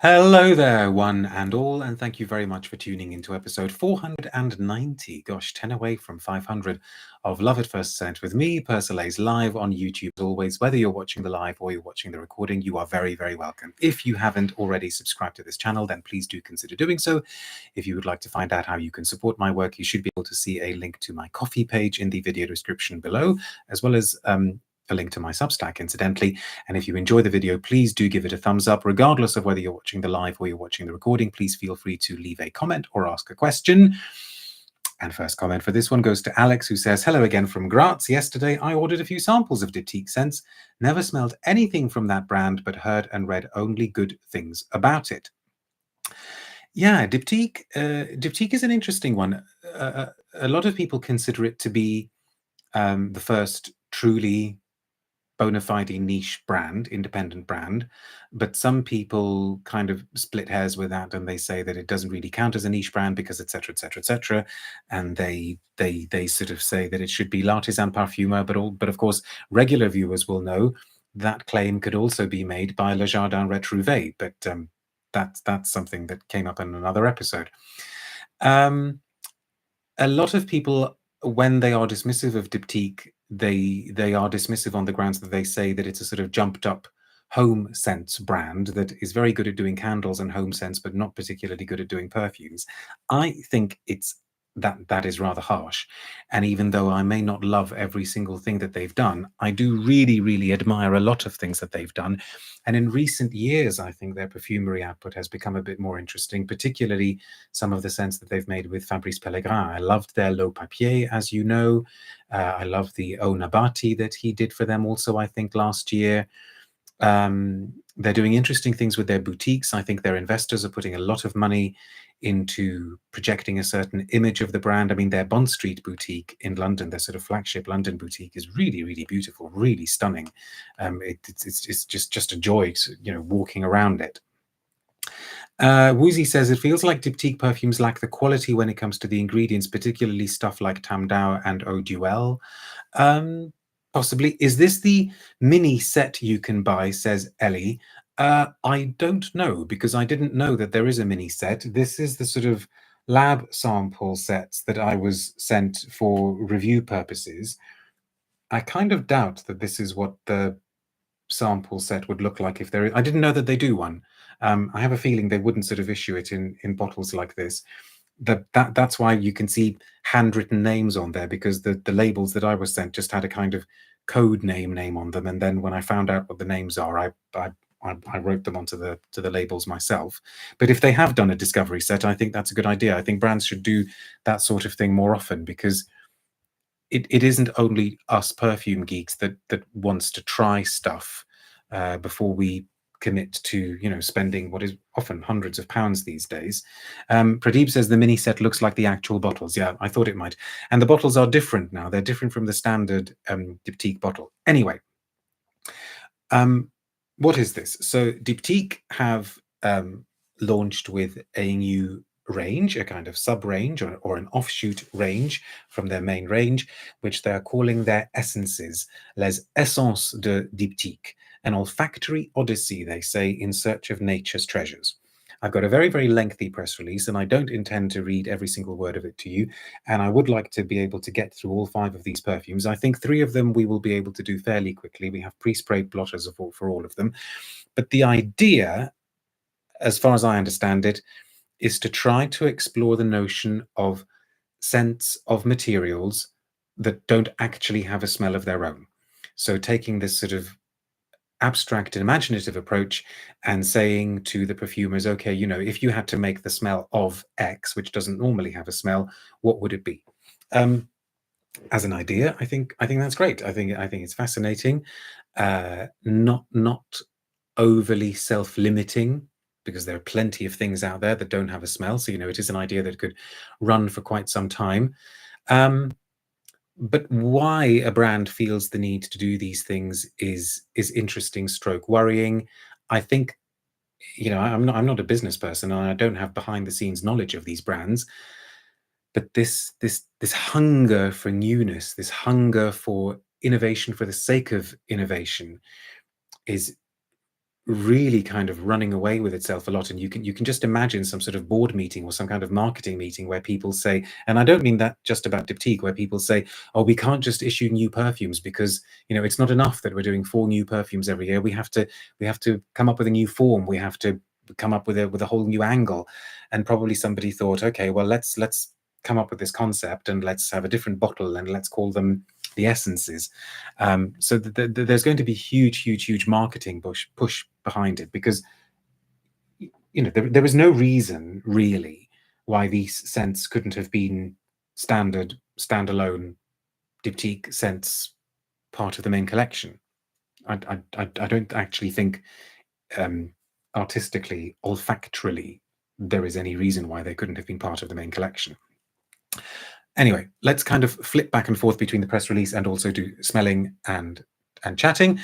Hello there, one and all, and thank you very much for tuning into episode 490. Gosh, 10 away from 500 of Love at First Scent with me, Persolaise, live on YouTube. As always, whether you're watching the live or you're watching the recording, you are very, very welcome. If you haven't already subscribed to this channel, then please do consider doing so. If you would like to find out how you can support my work, you should be able to see a link to my Ko-fi page in the video description below, as well as a link to my Substack, incidentally. And if you enjoy the video, please do give it a thumbs up, regardless of whether you're watching the live or you're watching the recording. Please feel free to leave a comment or ask a question. And first comment for this one goes to Alex, who says, hello again from Graz. Yesterday, I ordered a few samples of Diptyque scents. Never smelled anything from that brand, but heard and read only good things about it. Yeah, Diptyque is an interesting one. A lot of people consider it to be the first truly bona fide niche brand, independent brand, but some people kind of split hairs with that, and they say that it doesn't really count as a niche brand because etc etc etc, and they sort of say that it should be l'artisan parfumeur, but of course regular viewers will know that claim could also be made by Le Jardin Retrouvé, but that's something that came up in another episode. A lot of people, when they are dismissive of Diptyque, they are dismissive on the grounds that they say that it's a sort of jumped up home scents brand that is very good at doing candles and home scents, but not particularly good at doing perfumes. I think it's that is rather harsh. And even though I may not love every single thing that they've done, I do really, really admire a lot of things that they've done. And in recent years, I think their perfumery output has become a bit more interesting, particularly some of the scents that they've made with Fabrice Pellegrin. I loved their L'Eau Papier, as you know. I love the Eau Nabati that he did for them also, I think, last year. They're doing interesting things with their boutiques. I think their investors are putting a lot of money into projecting a certain image of the brand. I mean, their Bond Street boutique in London, their sort of flagship London boutique, is really, really beautiful, really stunning. It's just a joy to, walking around it. Woozy says, it feels like Diptyque perfumes lack the quality when it comes to the ingredients, particularly stuff like Tam Dao and Eau Duel. Possibly. Is this the mini set you can buy, says Ellie? I don't know, because I didn't know that there is a mini set. This is the sort of lab sample sets that I was sent for review purposes. I kind of doubt that this is what the sample set would look like if there is. I didn't know that they do one. I have a feeling they wouldn't sort of issue it in bottles like this. That's why you can see handwritten names on there, because the labels that I was sent just had a kind of code name on them, and then when I found out what the names are, I wrote them onto the labels myself. But if they have done a discovery set, I think that's a good idea. I think brands should do that sort of thing more often, because it isn't only us perfume geeks that wants to try stuff before we commit to spending what is often hundreds of pounds these days. Pradeep says the mini set looks like the actual bottles. Yeah, I thought it might. And the bottles are different now. They're different from the standard Diptyque bottle. Anyway, what is this? So Diptyque have launched with a new range, a kind of sub-range or an offshoot range from their main range, which they're calling their essences, Les Essences de Diptyque, an olfactory odyssey, they say, in search of nature's treasures. I've got a very, very lengthy press release, and I don't intend to read every single word of it to you, and I would like to be able to get through all 5 of these perfumes. I think 3 of them we will be able to do fairly quickly. We have pre-sprayed blotters for all of them. But the idea, as far as I understand it, is to try to explore the notion of scents of materials that don't actually have a smell of their own. So taking this sort of abstract and imaginative approach and saying to the perfumers, okay, if you had to make the smell of X, which doesn't normally have a smell, what would it be? As an idea, I think that's great. I think it's fascinating. Not overly self-limiting, because there are plenty of things out there that don't have a smell. So, it is an idea that could run for quite some time. But why a brand feels the need to do these things is interesting stroke worrying. I think, I'm not a business person, and I don't have behind the scenes knowledge of these brands. But this hunger for newness, this hunger for innovation for the sake of innovation, is really kind of running away with itself a lot, and you can just imagine some sort of board meeting or some kind of marketing meeting where people say, and I don't mean that just about Diptyque, where people say, oh, we can't just issue new perfumes because, you know, it's not enough that we're doing 4 new perfumes every year. We have to come up with a new form. We have to come up with a whole new angle. And probably somebody thought, okay, well, let's come up with this concept and let's have a different bottle and let's call them the essences. So there's going to be huge marketing push behind it, because, you know, there was no reason really why these scents couldn't have been standalone Diptyque scents, part of the main collection. I don't actually think artistically, olfactorily, there is any reason why they couldn't have been part of the main collection. Anyway, let's kind of flip back and forth between the press release and also do smelling and chatting.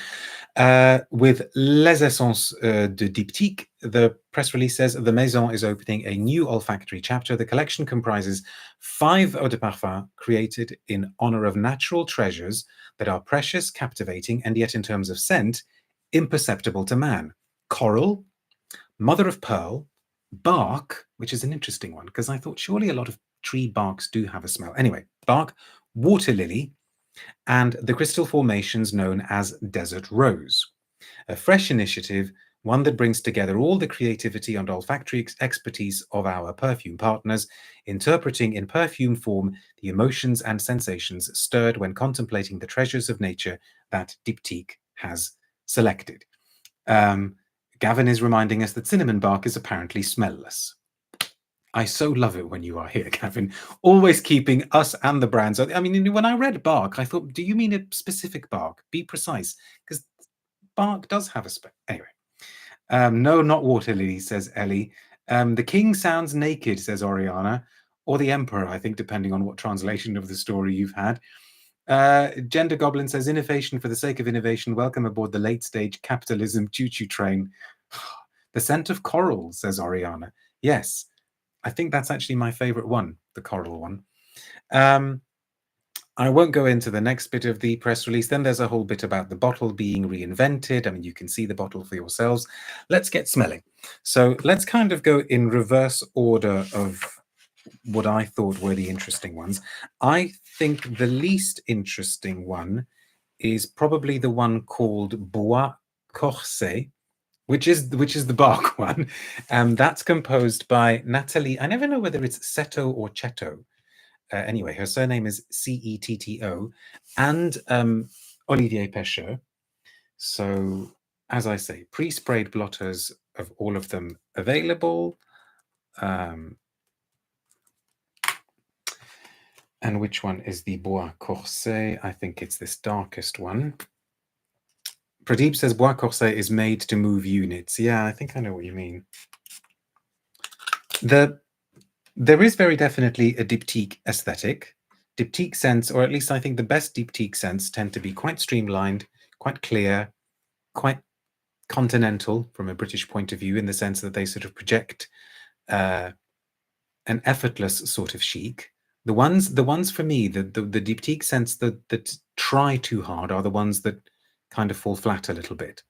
With Les Essences de Diptyque, the press release says the Maison is opening a new olfactory chapter. The collection comprises 5 eau de parfum created in honor of natural treasures that are precious, captivating, and yet in terms of scent, imperceptible to man. Coral, mother of pearl, bark, which is an interesting one, because I thought surely a lot of tree barks do have a smell. Anyway, bark, water lily, and the crystal formations known as desert rose. A fresh initiative, one that brings together all the creativity and olfactory expertise of our perfume partners, interpreting in perfume form the emotions and sensations stirred when contemplating the treasures of nature that Diptyque has selected. Gavin is reminding us that cinnamon bark is apparently smellless. I so love it when you are here, Gavin, always keeping us and the brands. I mean, when I read bark, I thought, do you mean a specific bark? Be precise, because bark does have a anyway. No, not water lily, says Ellie. The king sounds naked, says Oriana, or the emperor, I think, depending on what translation of the story you've had. Gender Goblin says, innovation for the sake of innovation. Welcome aboard the late stage capitalism choo-choo train. The scent of coral, says Oriana. Yes, I think that's actually my favorite one, the coral one. I won't go into the next bit of the press release. Then there's a whole bit about the bottle being reinvented. I mean, you can see the bottle for yourselves. Let's get smelling. So let's kind of go in reverse order of what I thought were the interesting ones. I think the least interesting one is probably the one called Bois Corse, which is the bark one. That's composed by Nathalie. I never know whether it's Cetto or Cetto. Anyway, her surname is Cetto, and Olivier Pescheux. So, as I say, pre-sprayed blotters of all of them available. And which one is the Bois Corse? I think it's this darkest one. Pradeep says Bois Corse is made to move units. Yeah, I think I know what you mean. There is very definitely a Diptyque aesthetic. Diptyque scents, or at least I think the best Diptyque scents, tend to be quite streamlined, quite clear, quite continental from a British point of view, in the sense that they sort of project an effortless sort of chic. The ones for me, the Diptyque scents that try too hard are the ones that kind of fall flat a little bit.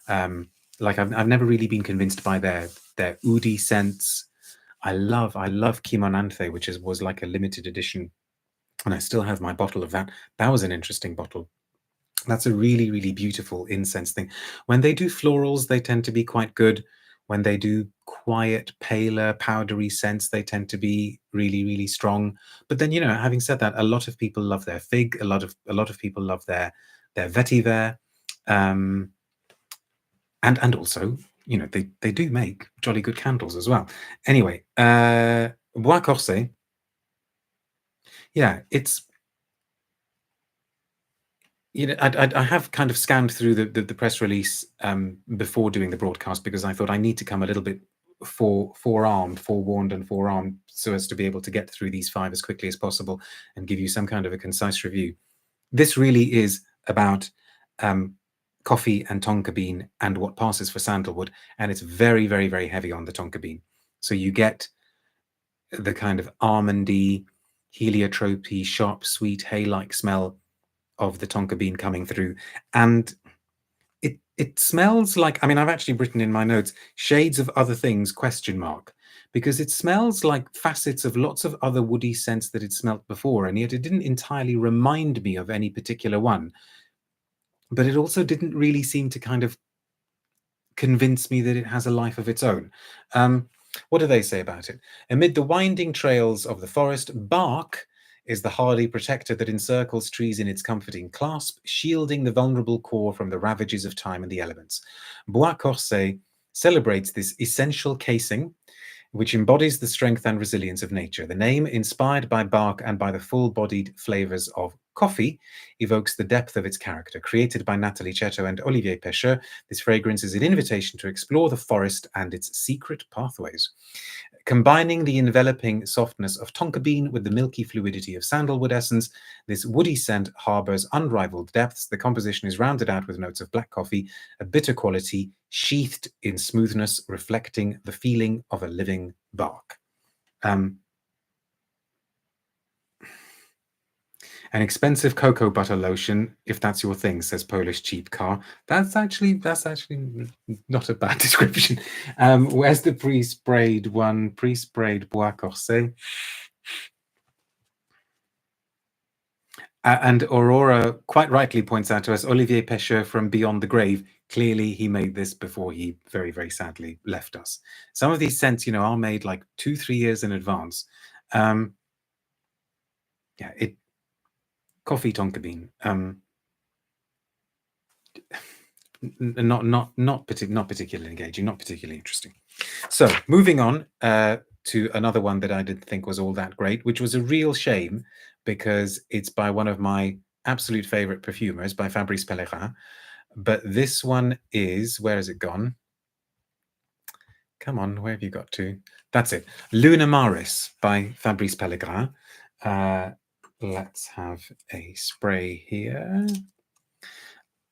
Like I've never really been convinced by their oudi scents. I love Kimonanthe, which was like a limited edition, and I still have my bottle of that. That was an interesting bottle. That's a really beautiful incense thing. When they do florals, they tend to be quite good. When they do quiet, paler, powdery scents, they tend to be really strong. But then, you know, having said that, a lot of people love their fig. A lot of people love their vetiver, and also, you know, they do make jolly good candles as well. Anyway, Bois Corse. Yeah, it's, you know, I have kind of scanned through the press release before doing the broadcast, because I thought I need to come a little bit forewarned and forearmed, so as to be able to get through these 5 as quickly as possible and give you some kind of a concise review. This really is about coffee and tonka bean and what passes for sandalwood, and it's very heavy on the tonka bean. So you get the kind of almondy, heliotropy, sharp, sweet, hay-like smell of the tonka bean coming through, and It smells like, I mean, I've actually written in my notes, shades of other things, ? Because it smells like facets of lots of other woody scents that it smelt before, and yet it didn't entirely remind me of any particular one. But it also didn't really seem to kind of convince me that it has a life of its own. What do they say about it? Amid the winding trails of the forest, bark is the hardy protector that encircles trees in its comforting clasp, shielding the vulnerable core from the ravages of time and the elements. Bois Corse celebrates this essential casing, which embodies the strength and resilience of nature. The name, inspired by bark and by the full-bodied flavors of coffee, evokes the depth of its character. Created by Nathalie, Cetto and Olivier Pescheux, this fragrance is an invitation to explore the forest and its secret pathways. Combining the enveloping softness of tonka bean with the milky fluidity of sandalwood essence, this woody scent harbors unrivaled depths. The composition is rounded out with notes of black coffee, a bitter quality, sheathed in smoothness, reflecting the feeling of a living bark. An expensive cocoa butter lotion, if that's your thing, says Polish cheap car. That's actually not a bad description. Where's the pre-sprayed one? Pre-sprayed Bois Corse. And Aurora quite rightly points out to us, Olivier Pescheux from Beyond the Grave. Clearly, he made this before he very, very sadly left us. Some of these scents, are made like 2-3 years in advance. Coffee tonka bean. Not particularly engaging, not particularly interesting. So moving on to another one that I didn't think was all that great, which was a real shame because it's by one of my absolute favorite perfumers, by Fabrice Pellegrin. But this one is, where has it gone? Come on, where have you got to? That's it. Lunamaris by Fabrice Pellegrin. Let's have a spray here.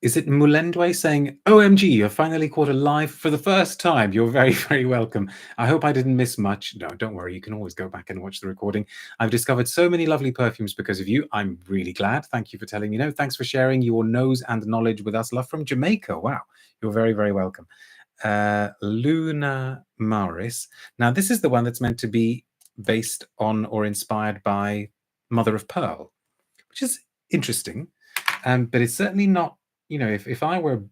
Is it Mulendwe saying, OMG, you're finally caught alive for the first time? You're very, very welcome. I hope I didn't miss much. No, don't worry. You can always go back and watch the recording. I've discovered so many lovely perfumes because of you. I'm really glad. Thank you for telling me no. Thanks for sharing your nose and knowledge with us. Love from Jamaica. Wow. You're very, very welcome. Lunamaris. Now, this is the one that's meant to be based on or inspired by Mother of Pearl, which is interesting. But it's certainly not, if I were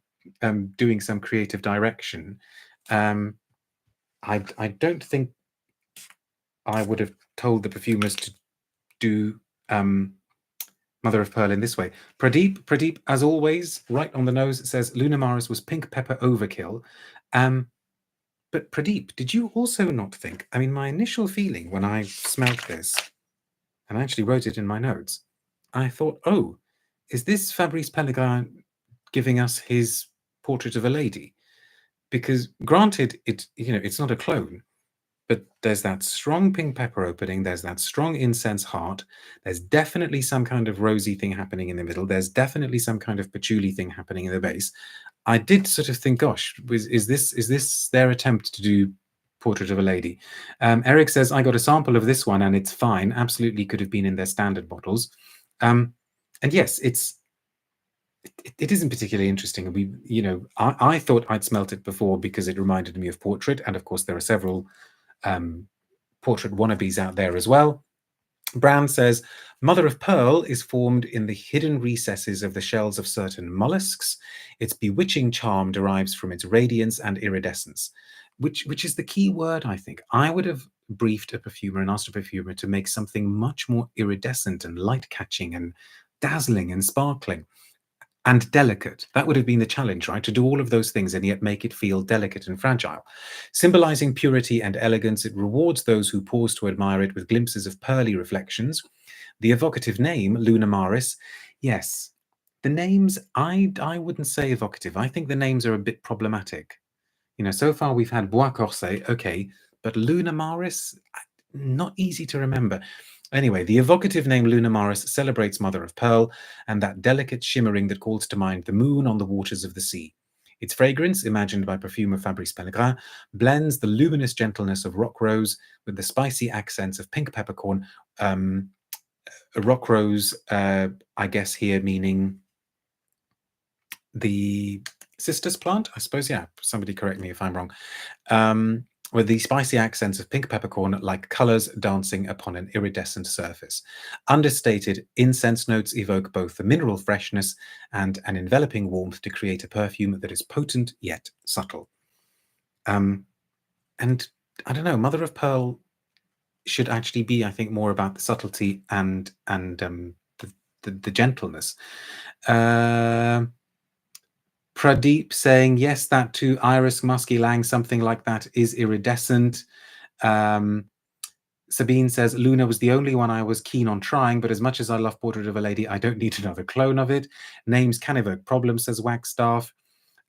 doing some creative direction, I don't think I would have told the perfumers to do Mother of Pearl in this way. Pradeep, as always, right on the nose, it says Lunamaris was pink pepper overkill. But Pradeep, did you also not think, I mean, my initial feeling when I smelt this, and I actually wrote it in my notes, I thought, oh, is this Fabrice Pellegrin giving us his Portrait of a Lady? Because granted, it's not a clone, but there's that strong pink pepper opening, there's that strong incense heart, there's definitely some kind of rosy thing happening in the middle, there's definitely some kind of patchouli thing happening in the base. I did sort of think, gosh, is this their attempt to do Portrait of a Lady? Eric says, I got a sample of this one and it's fine. Absolutely could have been in their standard bottles. And yes, it isn't particularly interesting. I thought I'd smelt it before because it reminded me of Portrait. And of course, there are several Portrait wannabes out there as well. Brown says, Mother of Pearl is formed in the hidden recesses of the shells of certain mollusks. Its bewitching charm derives from its radiance and iridescence, which is the key word, I think. I would have briefed a perfumer and asked a perfumer to make something much more iridescent and light-catching and dazzling and sparkling and delicate. That would have been the challenge, right? To do all of those things and yet make it feel delicate and fragile. Symbolizing purity and elegance, it rewards those who pause to admire it with glimpses of pearly reflections. The evocative name, Lunamaris, yes, the names, I wouldn't say evocative. I think the names are a bit problematic. So far we've had Bois Corse, okay, but Lunamaris, not easy to remember. Anyway, the evocative name Lunamaris celebrates Mother of Pearl and that delicate shimmering that calls to mind the moon on the waters of the sea. Its fragrance, imagined by perfumer Fabrice Pellegrin, blends the luminous gentleness of rock rose with the spicy accents of pink peppercorn. Rock rose, I guess here meaning the Cistus plant, I suppose. Yeah, somebody correct me if I'm wrong. With the spicy accents of pink peppercorn like colors dancing upon an iridescent surface. Understated incense notes evoke both the mineral freshness and an enveloping warmth to create a perfume that is potent yet subtle. And I don't know, Mother of Pearl should actually be, I think, more about the subtlety and the gentleness. Pradeep saying, yes, that too, iris, musky lang, something like that is iridescent. Sabine says, Luna was the only one I was keen on trying, but as much as I love Portrait of a Lady, I don't need another clone of it. Names can evoke problems, says Wagstaff.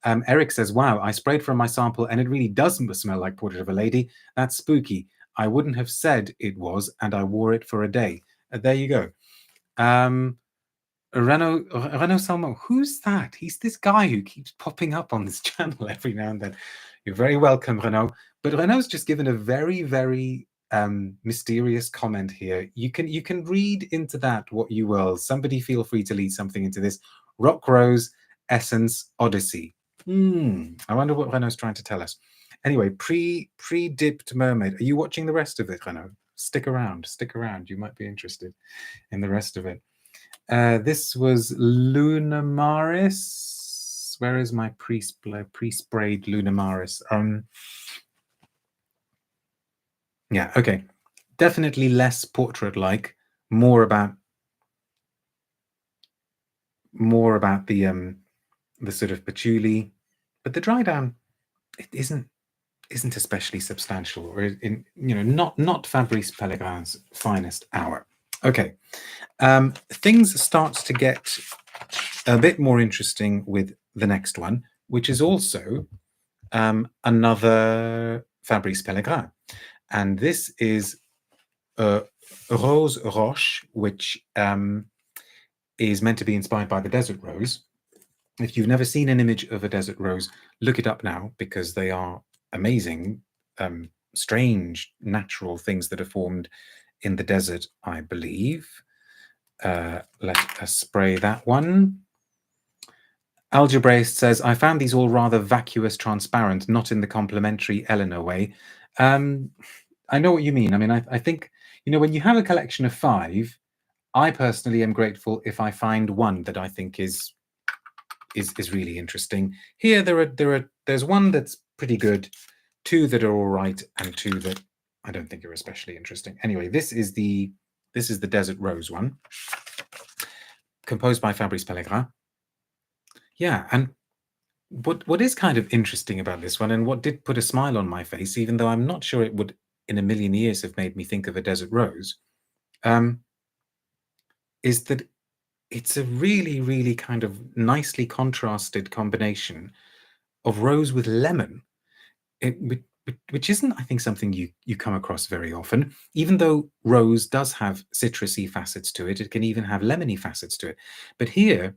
Eric says, wow, I sprayed from my sample and it really doesn't smell like Portrait of a Lady. That's spooky. I wouldn't have said it was, and I wore it for a day. There you go. Renaud Salmon, who's that? He's this guy who keeps popping up on this channel every now and then. You're very welcome, Renaud. But Renaud's just given a very, very mysterious comment here. You can read into that what you will. Somebody feel free to lead something into this. Rock Rose, Essence, Odyssey. I wonder what Renaud's trying to tell us. Anyway, pre-dipped mermaid. Are you watching the rest of it, Renaud? Stick around. You might be interested in the rest of it. This was Lunamaris. Where is my pre-sprayed Lunamaris? Yeah, okay. Definitely less portrait-like, more about the sort of patchouli, but the dry down, it isn't especially substantial, or not Fabrice Pellegrin's finest hour. Okay, things start to get a bit more interesting with the next one, which is also another Fabrice Pellegrin. And this is Rose Roche, which is meant to be inspired by the desert rose. If you've never seen an image of a desert rose, look it up now, because they are amazing, strange, natural things that are formed in the desert, I believe. Let us spray that one. Algebraist says, I found these all rather vacuous, transparent, not in the complimentary Eleanor way. I know what you mean. I mean, I think, when you have a collection of 5, I personally am grateful if I find one that I think is really interesting. Here, there's one that's pretty good, 2 that are all right, and 2 that I don't think are especially interesting. Anyway, this is the Desert Rose one, composed by Fabrice Pellegrin. Yeah, and what is kind of interesting about this one, and what did put a smile on my face, even though I'm not sure it would in a million years have made me think of a desert rose, is that it's a really, really kind of nicely contrasted combination of rose with lemon, which isn't, I think, something you come across very often. Even though rose does have citrusy facets to it, it can even have lemony facets to it. But here,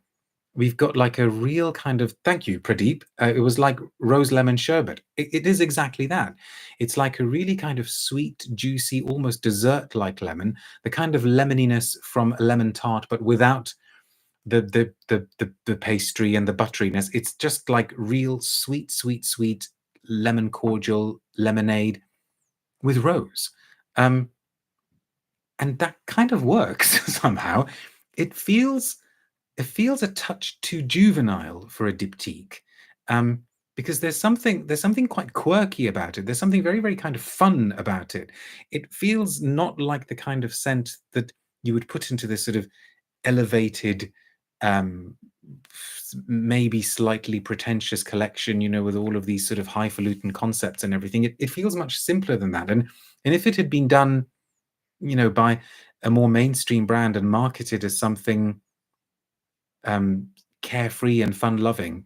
we've got like a real kind of, thank you, Pradeep. It was like rose lemon sherbet. It is exactly that. It's like a really kind of sweet, juicy, almost dessert-like lemon, the kind of lemoniness from a lemon tart, but without the pastry and the butteriness. It's just like real sweet, sweet, sweet lemon cordial lemonade with rose. And that kind of works somehow. It feels a touch too juvenile for a diptyque, because there's something quite quirky about it. There's something very, very kind of fun about it. It feels not like the kind of scent that you would put into this sort of elevated, maybe slightly pretentious collection, with all of these sort of highfalutin concepts and everything. It feels much simpler than that. And if it had been done, by a more mainstream brand and marketed as something carefree and fun-loving,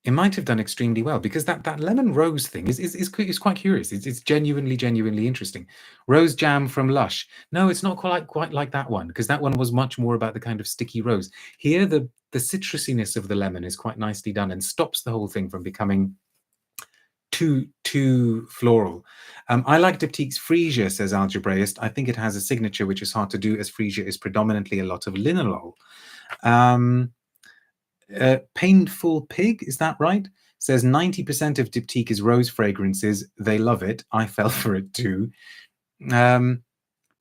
it might have done extremely well, because that lemon rose thing is quite curious. It's genuinely interesting. Rose jam from Lush. No, it's not quite like that one, because that one was much more about the kind of sticky rose. Here, the citrusiness of the lemon is quite nicely done and stops the whole thing from becoming too floral. I like Diptyque's Freesia, says Algebraist. I think it has a signature which is hard to do, as Freesia is predominantly a lot of linalool. Painful Pig, is that right? Says 90% of Diptyque is rose fragrances. They love it. I fell for it too.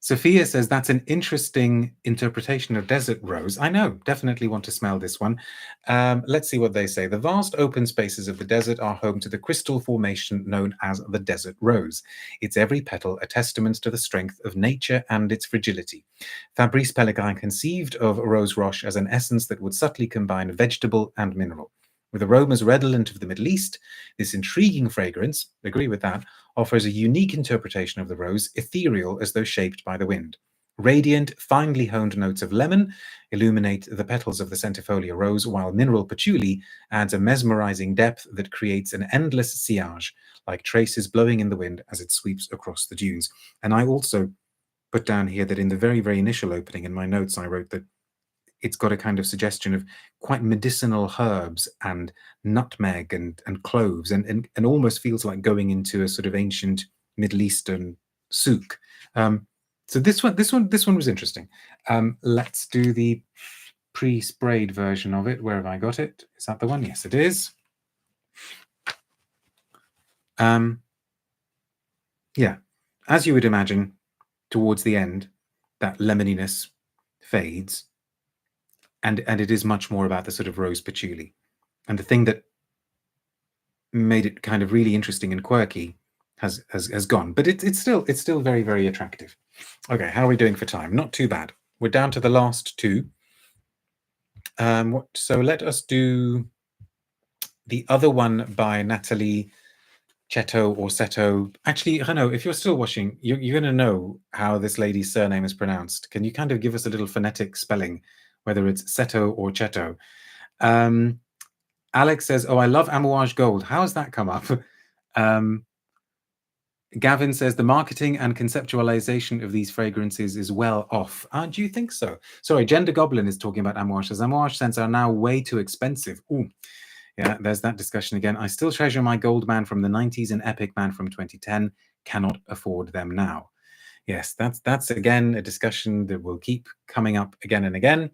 Sophia says that's an interesting interpretation of desert rose. I know, definitely want to smell this one. Let's see what they say. The vast open spaces of the desert are home to the crystal formation known as the desert rose. Its every petal a testament to the strength of nature and its fragility. Fabrice Pellegrin conceived of Rose Roche as an essence that would subtly combine vegetable and mineral. With aromas redolent of the Middle East, this intriguing fragrance, agree with that, offers a unique interpretation of the rose, ethereal as though shaped by the wind. Radiant, finely honed notes of lemon illuminate the petals of the centifolia rose, while mineral patchouli adds a mesmerizing depth that creates an endless sillage, like traces blowing in the wind as it sweeps across the dunes. And I also put down here that in the very, very initial opening in my notes, I wrote that it's got a kind of suggestion of quite medicinal herbs and nutmeg and cloves, and almost feels like going into a sort of ancient Middle Eastern souk. So this one was interesting. Let's do the pre-sprayed version of it. Where have I got it? Is that the one? Yes, it is. Yeah, as you would imagine, towards the end, that lemoniness fades. And it is much more about the sort of rose patchouli. And the thing that made it kind of really interesting and quirky has gone. But it's still very, very attractive. Okay, how are we doing for time? Not too bad. We're down to the last two. So let us do the other one by Nathalie, Cetto or Cetto. Actually, Renaud, if you're still watching, you're going to know how this lady's surname is pronounced. Can you kind of give us a little phonetic spelling, whether it's Cetto or Cetto? Alex says, oh, I love Amouage Gold. How has that come up? Gavin says, the marketing and conceptualization of these fragrances is well off. Do you think so? Sorry, Gender Goblin is talking about Amouage. Says, Amouage scents are now way too expensive. Ooh. Yeah, there's that discussion again. I still treasure my Gold Man from the 90s and Epic Man from 2010. Cannot afford them now. Yes, that's again a discussion that will keep coming up again and again.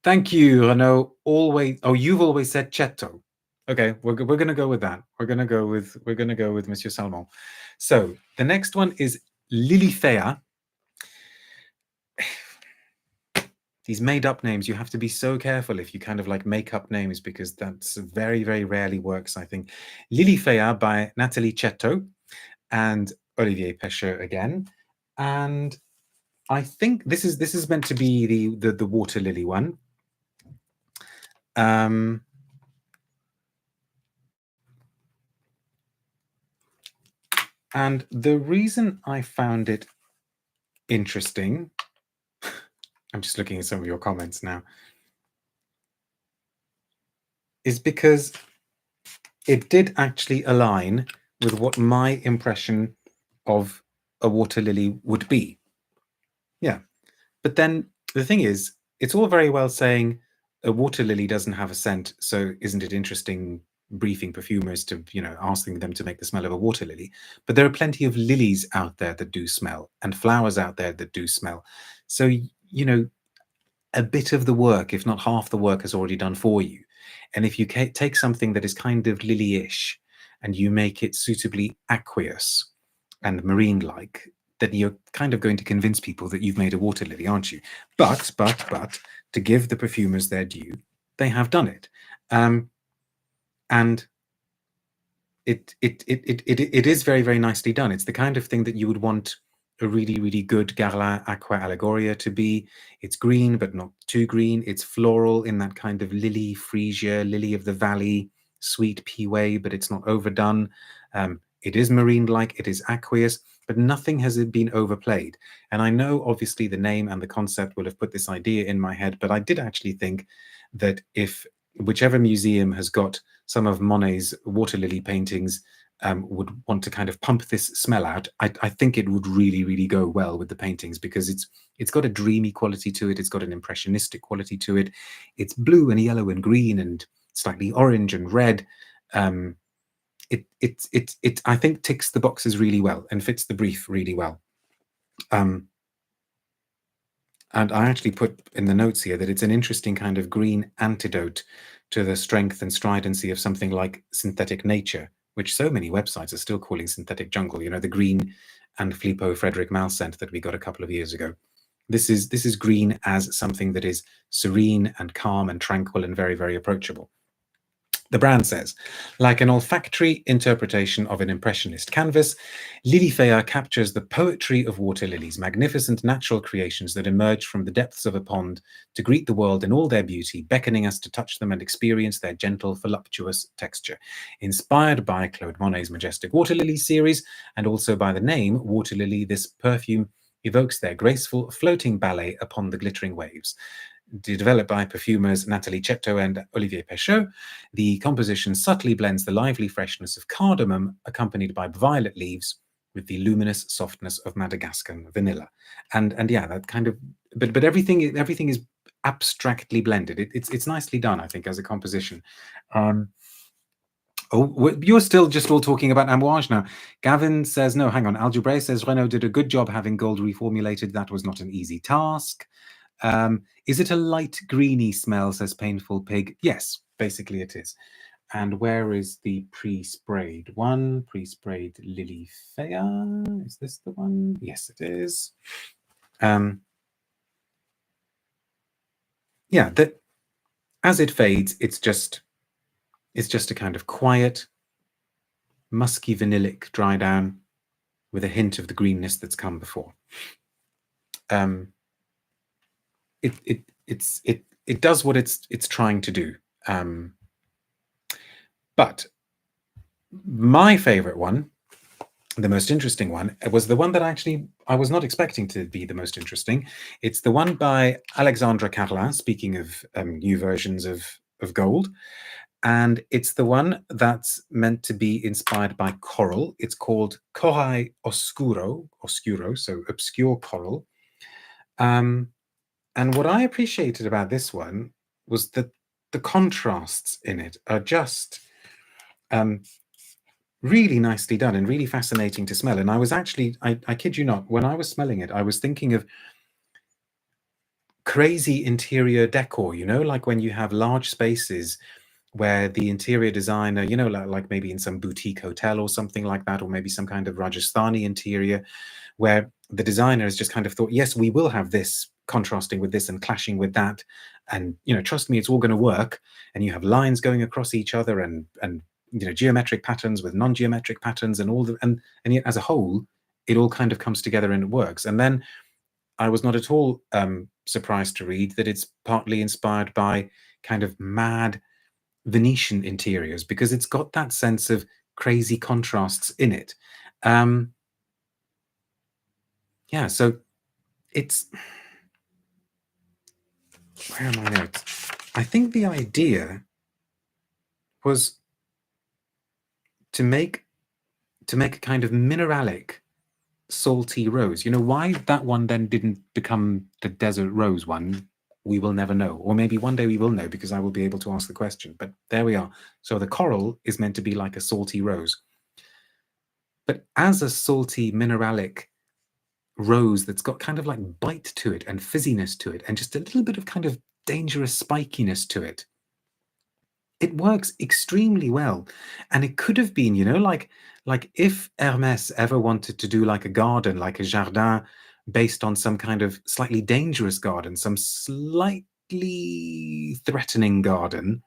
Thank you, Renaud. Always. Oh, you've always said Cetto. Okay, we're going to go with that. We're going to go with Monsieur Salmon. So the next one is Lilyphea. These made-up names, you have to be so careful if you kind of like make up names, because that's very, very rarely works, I think. Lilyphea by Nathalie Cetto and Olivier Pescheux again. And I think this is meant to be the water lily one. And the reason I found it interesting, I'm just looking at some of your comments now, is because it did actually align with what my impression of a water lily would be. Yeah. But then the thing is, it's all very well saying a water lily doesn't have a scent, so isn't it interesting briefing perfumers to, asking them to make the smell of a water lily? But there are plenty of lilies out there that do smell, and flowers out there that do smell. So, a bit of the work, if not half the work, is already done for you. And if you take something that is kind of lily-ish and you make it suitably aqueous and marine-like, then you're kind of going to convince people that you've made a water lily, aren't you? But to give the perfumers their due, they have done it, and it is very, very nicely done. It's the kind of thing that you would want a really, really good Carlin Aqua Allegoria to be. It's green, but not too green. It's floral in that kind of lily freesia, lily of the valley, sweet pea way, but it's not overdone. It is marine-like, it is aqueous, but nothing has been overplayed. And I know, obviously, the name and the concept will have put this idea in my head, but I did actually think that if whichever museum has got some of Monet's water lily paintings would want to kind of pump this smell out, I think it would really, really go well with the paintings, because it's got a dreamy quality to it. It's got an impressionistic quality to it. It's blue and yellow and green and slightly orange and red. It I think ticks the boxes really well and fits the brief really well. And I actually put in the notes here that it's an interesting kind of green antidote to the strength and stridency of something like synthetic nature, which so many websites are still calling synthetic jungle. You know, the green and Filippo Frederick Mal scent that we got a couple of years ago. This is green as something that is serene and calm and tranquil and very, very approachable. The brand says, like an olfactory interpretation of an impressionist canvas, Lilyphea captures the poetry of water lilies, magnificent natural creations that emerge from the depths of a pond to greet the world in all their beauty, beckoning us to touch them and experience their gentle, voluptuous texture. Inspired by Claude Monet's majestic water lily series, and also by the name water lily, this perfume evokes their graceful, floating ballet upon the glittering waves. Developed by perfumers Nathalie, Cetto and Olivier Pescheux, the composition subtly blends the lively freshness of cardamom accompanied by violet leaves with the luminous softness of Madagascar vanilla. And yeah, that kind of, but everything is abstractly blended. It's nicely done, I think, as a composition. Oh, you're still just all talking about Amouage now. Gavin says, no, hang on. Algebraic says, Renault did a good job having gold reformulated. That was not an easy task. Is it a light greeny smell, says Painful Pig? Yes, basically it is. And where is the pre-sprayed one? Pre-sprayed Lilyphea. Is this the one? Yes, it is. Yeah, that as it fades, it's just a kind of quiet, musky vanillic dry down with a hint of the greenness that's come before. It does what it's trying to do. But my favorite one, the most interesting one, was the one that actually I was not expecting to be the most interesting. It's the one by Alexandra Carlin, speaking of new versions of gold. And it's the one that's meant to be inspired by coral. It's called Corail Oscuro, so obscure coral. And what I appreciated about this one was that the contrasts in it are just really nicely done and really fascinating to smell. And I was actually, I kid you not, when I was smelling it, I was thinking of crazy interior decor, you know, like when you have large spaces where the interior designer, you know, like maybe in some boutique hotel or something like that, or maybe some kind of Rajasthani interior, where the designer has just kind of thought, yes, we will have this contrasting with this and clashing with that. And, you know, trust me, it's all going to work. And you have lines going across each other and you know, geometric patterns with non-geometric patterns and all the, and yet as a whole, it all kind of comes together and it works. And then I was not at all surprised to read that it's partly inspired by kind of mad Venetian interiors, because it's got that sense of crazy contrasts in it. Yeah, so it's, where are my notes? I think the idea was to make a kind of mineralic salty rose. You know, why that one then didn't become the desert rose one, we will never know. Or maybe one day we will know, because I will be able to ask the question. But there we are. So the coral is meant to be like a salty rose. But as a salty mineralic rose that's got kind of like bite to it and fizziness to it and just a little bit of kind of dangerous spikiness to it, it works extremely well. And it could have been, you know, like if Hermès ever wanted to do like a garden, like a jardin based on some kind of slightly dangerous garden, some slightly threatening garden,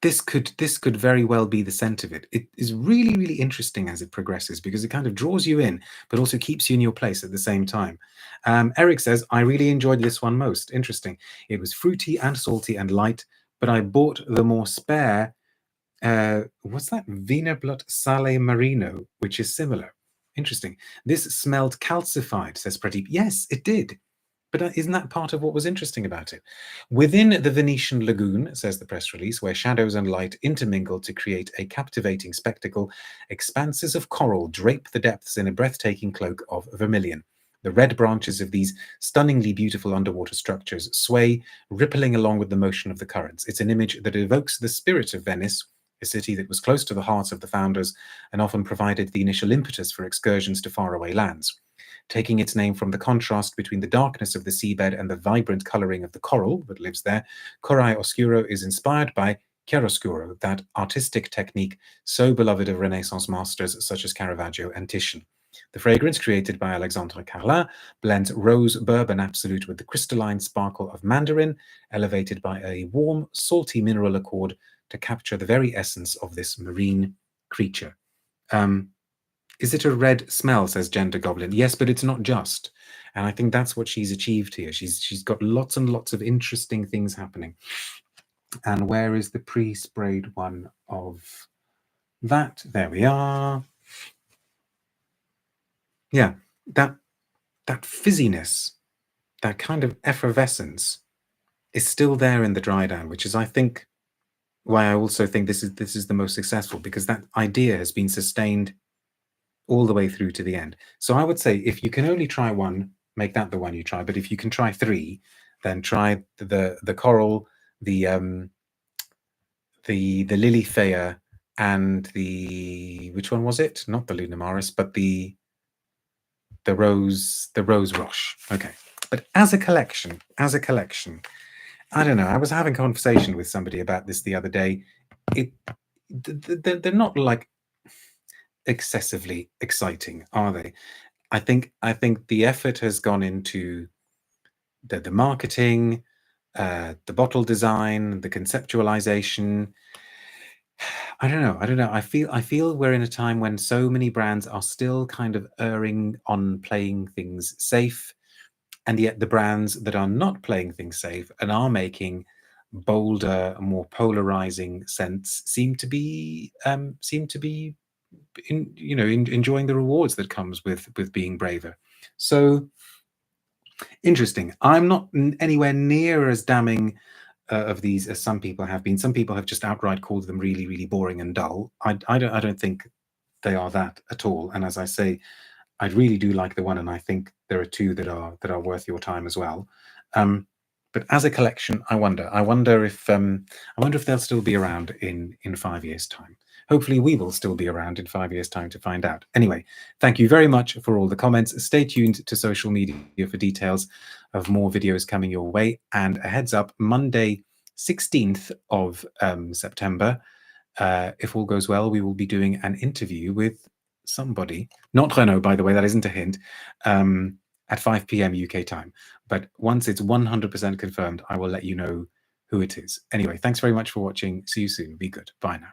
this could very well be the scent of it. It is really, really interesting as it progresses, because it kind of draws you in, but also keeps you in your place at the same time. Eric says, I really enjoyed this one most. Interesting. It was fruity and salty and light, but I bought the more spare, what's that? Wienerblatt Sale Marino, which is similar. Interesting. This smelled calcified, says Pradeep. Yes, it did. But isn't that part of what was interesting about it? Within the Venetian lagoon, says the press release, where shadows and light intermingle to create a captivating spectacle, expanses of coral drape the depths in a breathtaking cloak of vermilion. The red branches of these stunningly beautiful underwater structures sway, rippling along with the motion of the currents. It's an image that evokes the spirit of Venice, a city that was close to the hearts of the founders and often provided the initial impetus for excursions to faraway lands. Taking its name from the contrast between the darkness of the seabed and the vibrant colouring of the coral that lives there, Corail Oscuro is inspired by chiaroscuro, that artistic technique so beloved of Renaissance masters such as Caravaggio and Titian. The fragrance, created by Alexandra Carlin, blends rose bourbon absolute with the crystalline sparkle of mandarin, elevated by a warm, salty mineral accord to capture the very essence of this marine creature. Is it a red smell, says Gender Goblin? Yes, but it's not just. And I think that's what she's achieved here. She's got lots and lots of interesting things happening. And where is the pre-sprayed one of that? There we are. Yeah, that fizziness, that kind of effervescence is still there in the dry down, which is, I think, why I also think this is the most successful, because that idea has been sustained all the way through to the end. So I would say if you can only try one, make that the one you try. But if you can try three, then try the coral, the Lilyphea, and the, which one was it? Not the Lunamaris, but the rose Roche. Okay. But as a collection, I don't know. I was having a conversation with somebody about this the other day. They're not like excessively exciting, are they? I think the effort has gone into the marketing, the bottle design, the conceptualization. I don't know. I feel we're in a time when so many brands are still kind of erring on playing things safe, and yet the brands that are not playing things safe and are making bolder, more polarizing scents seem to be enjoying the rewards that comes with being braver. So interesting. I'm not anywhere near as damning of these as some people have been. Some people have just outright called them really, really boring and dull. I don't think they are that at all. And as I say, I really do like the one, and I think there are two that are worth your time as well. But as a collection, I wonder if they'll still be around in 5 years' time. Hopefully we will still be around in 5 years' time to find out. Anyway, thank you very much for all the comments. Stay tuned to social media for details of more videos coming your way. And a heads up, Monday, 16th of September, if all goes well, we will be doing an interview with somebody, not Renault, by the way, that isn't a hint, at 5 p.m. UK time. But once it's 100% confirmed, I will let you know who it is. Anyway, thanks very much for watching. See you soon. Be good. Bye now.